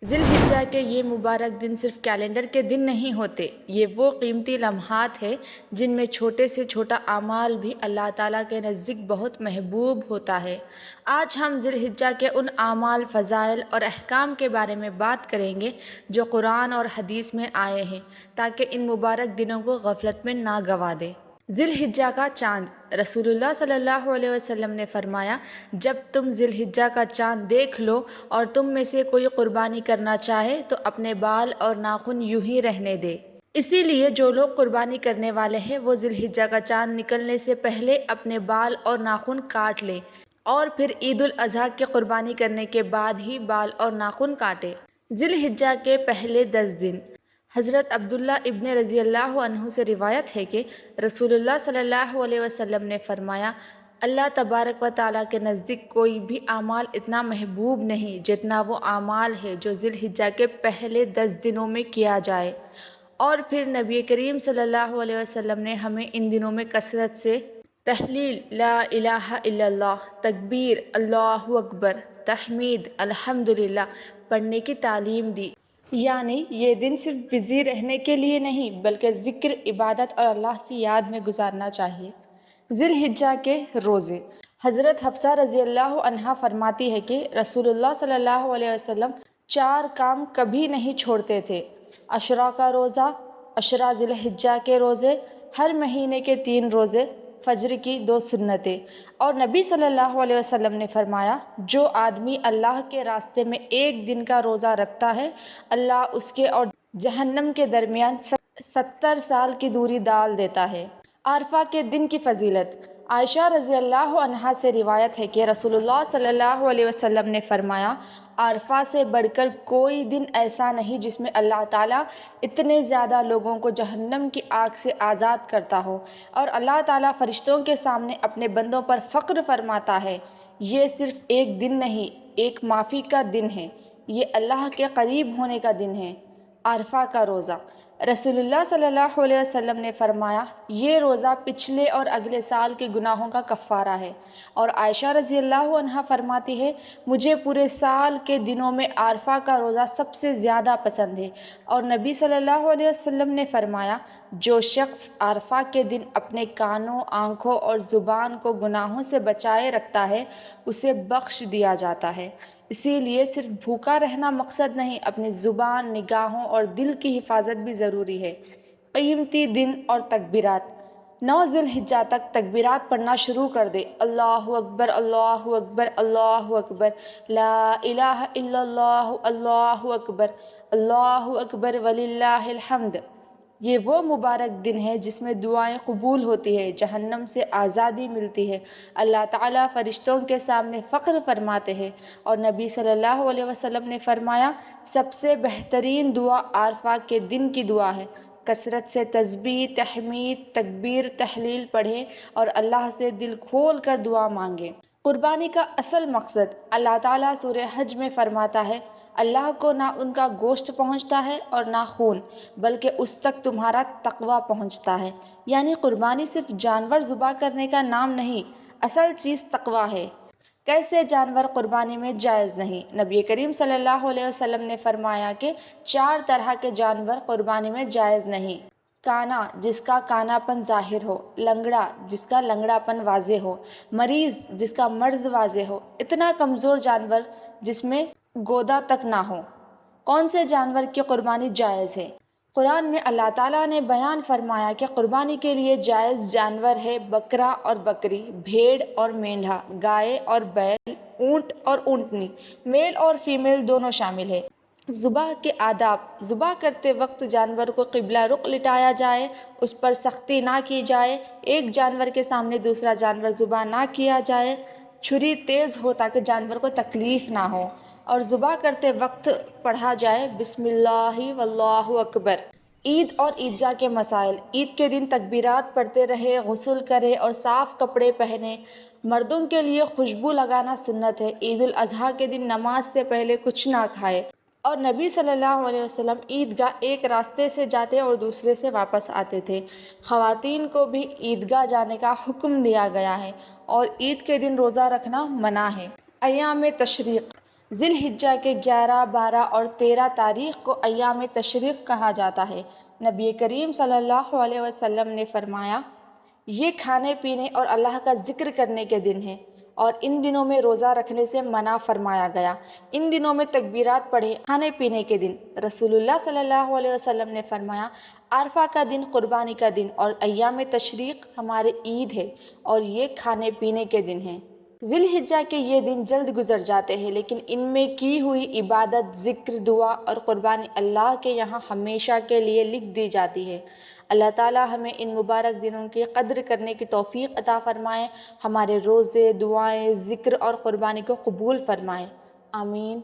ذی الحجہ کے یہ مبارک دن صرف کیلنڈر کے دن نہیں ہوتے، یہ وہ قیمتی لمحات ہیں جن میں چھوٹے سے چھوٹا اعمال بھی اللہ تعالیٰ کے نزدیک بہت محبوب ہوتا ہے۔ آج ہم ذی الحجہ کے ان اعمال، فضائل اور احکام کے بارے میں بات کریں گے جو قرآن اور حدیث میں آئے ہیں، تاکہ ان مبارک دنوں کو غفلت میں نہ گنوا دیں۔ ذی الحجہ کا چاند۔ رسول اللہ صلی اللہ علیہ وسلم نے فرمایا، جب تم ذی الحجہ کا چاند دیکھ لو اور تم میں سے کوئی قربانی کرنا چاہے تو اپنے بال اور ناخن یوں ہی رہنے دے۔ اسی لیے جو لوگ قربانی کرنے والے ہیں وہ ذی الحجہ کا چاند نکلنے سے پہلے اپنے بال اور ناخن کاٹ لیں اور پھر عید الاضحیٰ کی قربانی کرنے کے بعد ہی بال اور ناخن کاٹیں۔ ذی الحجہ کے پہلے 10 دن۔ حضرت عبداللہ ابن رضی اللہ عنہ سے روایت ہے کہ رسول اللہ صلی اللہ علیہ وسلم نے فرمایا، اللہ تبارک و تعالیٰ کے نزدیک کوئی بھی اعمال اتنا محبوب نہیں جتنا وہ اعمال ہے جو ذی الحجہ کے پہلے 10 دنوں میں کیا جائے۔ اور پھر نبی کریم صلی اللہ علیہ وسلم نے ہمیں ان دنوں میں کثرت سے تحلیل لا الہ الا اللہ، تکبیر اللہ اکبر، تحمید الحمدللہ پڑھنے کی تعلیم دی۔ یعنی یہ دن صرف بزی رہنے کے لیے نہیں بلکہ ذکر، عبادت اور اللہ کی یاد میں گزارنا چاہیے۔ ذی الحجہ کے روزے۔ حضرت حفصہ رضی اللہ عنہا فرماتی ہے کہ رسول اللہ صلی اللہ علیہ وسلم 4 کام کبھی نہیں چھوڑتے تھے: عاشوراء کا روزہ، 10 ذی الحجہ کے روزے، ہر مہینے کے 3 روزے، فجر کی 2 سنتیں۔ اور نبی صلی اللہ علیہ وسلم نے فرمایا، جو آدمی اللہ کے راستے میں 1 دن کا روزہ رکھتا ہے، اللہ اس کے اور جہنم کے درمیان 70 سال کی دوری ڈال دیتا ہے۔ عرفہ کے دن کی فضیلت۔ عائشہ رضی اللہ عنہا سے روایت ہے کہ رسول اللہ صلی اللہ علیہ وسلم نے فرمایا، عرفہ سے بڑھ کر کوئی دن ایسا نہیں جس میں اللہ تعالیٰ اتنے زیادہ لوگوں کو جہنم کی آگ سے آزاد کرتا ہو، اور اللہ تعالیٰ فرشتوں کے سامنے اپنے بندوں پر فخر فرماتا ہے۔ یہ صرف ایک دن نہیں، ایک معافی کا دن ہے، یہ اللہ کے قریب ہونے کا دن ہے۔ عرفہ کا روزہ۔ رسول اللہ صلی اللہ علیہ وسلم نے فرمایا، یہ روزہ پچھلے اور اگلے سال کے گناہوں کا کفارہ ہے۔ اور عائشہ رضی اللہ عنہا فرماتی ہے، مجھے پورے سال کے دنوں میں عرفہ کا روزہ سب سے زیادہ پسند ہے۔ اور نبی صلی اللہ علیہ وسلم نے فرمایا، جو شخص عرفہ کے دن اپنے کانوں، آنکھوں اور زبان کو گناہوں سے بچائے رکھتا ہے، اسے بخش دیا جاتا ہے۔ اسی لیے صرف بھوکا رہنا مقصد نہیں، اپنی زبان، نگاہوں اور دل کی حفاظت بھی ضروری ہے۔ قیمتی دن اور تکبیرات۔ 9 ذی الحجہ تک تکبیرات پڑھنا شروع کر دے۔ اللہ اکبر، اللہ اکبر، اللہ اکبر، لا الہ الا اللہ، اللہ اکبر، اللہ اکبر وللہ الحمد۔ یہ وہ مبارک دن ہے جس میں دعائیں قبول ہوتی ہے، جہنم سے آزادی ملتی ہے، اللہ تعالیٰ فرشتوں کے سامنے فخر فرماتے ہیں، اور نبی صلی اللہ علیہ وسلم نے فرمایا، سب سے بہترین دعا عرفہ کے دن کی دعا ہے۔ کثرت سے تسبیح، تحمید، تکبیر، تحلیل پڑھیں اور اللہ سے دل کھول کر دعا مانگیں۔ قربانی کا اصل مقصد۔ اللہ تعالیٰ سورہ حج میں فرماتا ہے، اللہ کو نہ ان کا گوشت پہنچتا ہے اور نہ خون، بلکہ اس تک تمہارا تقویٰ پہنچتا ہے۔ یعنی قربانی صرف جانور ذبح کرنے کا نام نہیں، اصل چیز تقویٰ ہے۔ کیسے جانور قربانی میں جائز نہیں؟ نبی کریم صلی اللہ علیہ وسلم نے فرمایا کہ 4 طرح کے جانور قربانی میں جائز نہیں: کانا، جس کا کانا پن ظاہر ہو، لنگڑا، جس کا لنگڑا پن واضح ہو، مریض، جس کا مرض واضح ہو، اتنا کمزور جانور جس میں گودا تک نہ ہو۔ کون سے جانور کی قربانی جائز ہے؟ قرآن میں اللہ تعالیٰ نے بیان فرمایا کہ قربانی کے لیے جائز جانور ہے بکرا اور بکری، بھیڑ اور مینڈھا، گائے اور بیل، اونٹ اور اونٹنی، میل اور فیمیل دونوں شامل ہیں۔ ذبح کے آداب۔ ذبح کرتے وقت جانور کو قبلہ رخ لٹایا جائے، اس پر سختی نہ کی جائے، ایک جانور کے سامنے دوسرا جانور ذبح نہ کیا جائے، چھری تیز ہو تاکہ جانور کو تکلیف نہ ہو، اور ذبح کرتے وقت پڑھا جائے بسم اللہ واللہ اکبر۔ عید اور عیدگاہ کے مسائل۔ عید کے دن تکبیرات پڑھتے رہے، غسل کرے اور صاف کپڑے پہنے۔ مردوں کے لیے خوشبو لگانا سنت ہے۔ عید الاضحیٰ کے دن نماز سے پہلے کچھ نہ کھائے، اور نبی صلی اللہ علیہ وسلم عیدگاہ ایک راستے سے جاتے اور دوسرے سے واپس آتے تھے۔ خواتین کو بھی عیدگاہ جانے کا حکم دیا گیا ہے، اور عید کے دن روزہ رکھنا منع ہے۔ ایام تشریق۔ ذی الحجہ کے 11، 12 اور 13 تاریخ کو ایام تشریق کہا جاتا ہے۔ نبی کریم صلی اللہ علیہ وسلم نے فرمایا، یہ کھانے پینے اور اللہ کا ذکر کرنے کے دن ہیں، اور ان دنوں میں روزہ رکھنے سے منع فرمایا گیا۔ ان دنوں میں تکبیرات پڑھے کھانے پینے کے دن۔ رسول اللہ صلی اللہ علیہ وسلم نے فرمایا، عرفہ کا دن قربانی کا دن اور ایام تشریق ہمارے عید ہے، اور یہ کھانے پینے کے دن ہیں۔ ذی الحجہ کے یہ دن جلد گزر جاتے ہیں، لیکن ان میں کی ہوئی عبادت، ذکر، دعا اور قربانی اللہ کے یہاں ہمیشہ کے لیے لکھ دی جاتی ہے۔ اللہ تعالیٰ ہمیں ان مبارک دنوں کی قدر کرنے کی توفیق عطا فرمائے، ہمارے روزے، دعائیں، ذکر اور قربانی کو قبول فرمائے، آمین۔